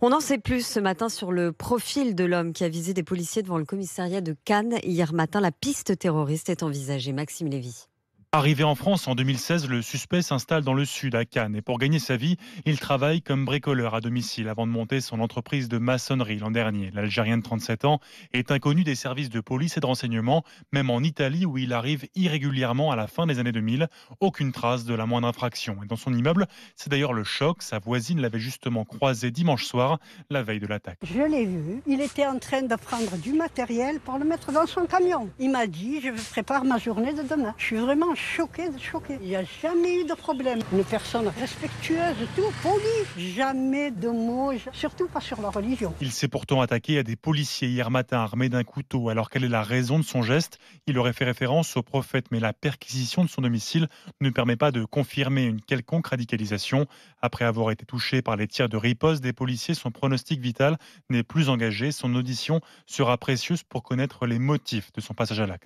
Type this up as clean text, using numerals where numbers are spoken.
On en sait plus ce matin sur le profil de l'homme qui a visé des policiers devant le commissariat de Cannes hier matin. La piste terroriste est envisagée. Maxime Lévy. Arrivé en France en 2016, le suspect s'installe dans le sud, à Cannes. Et pour gagner sa vie, il travaille comme bricoleur à domicile avant de monter son entreprise de maçonnerie l'an dernier. L'Algérien de 37 ans est inconnu des services de police et de renseignement, même en Italie où il arrive irrégulièrement à la fin des années 2000. Aucune trace de la moindre infraction. Et dans son immeuble, c'est d'ailleurs le choc. Sa voisine l'avait justement croisé dimanche soir, la veille de l'attaque. Je l'ai vu, il était en train de prendre du matériel pour le mettre dans son camion. Il m'a dit, je prépare ma journée de demain. Je suis vraiment choquée. Il n'y a jamais eu de problème. Une personne respectueuse, tout, polie. Jamais de mots, surtout pas sur la religion. Il s'est pourtant attaqué à des policiers hier matin armés d'un couteau. Alors quelle est la raison de son geste? Il aurait fait référence au prophète, mais la perquisition de son domicile ne permet pas de confirmer une quelconque radicalisation. Après avoir été touché par les tirs de riposte des policiers, son pronostic vital n'est plus engagé. Son audition sera précieuse pour connaître les motifs de son passage à l'acte.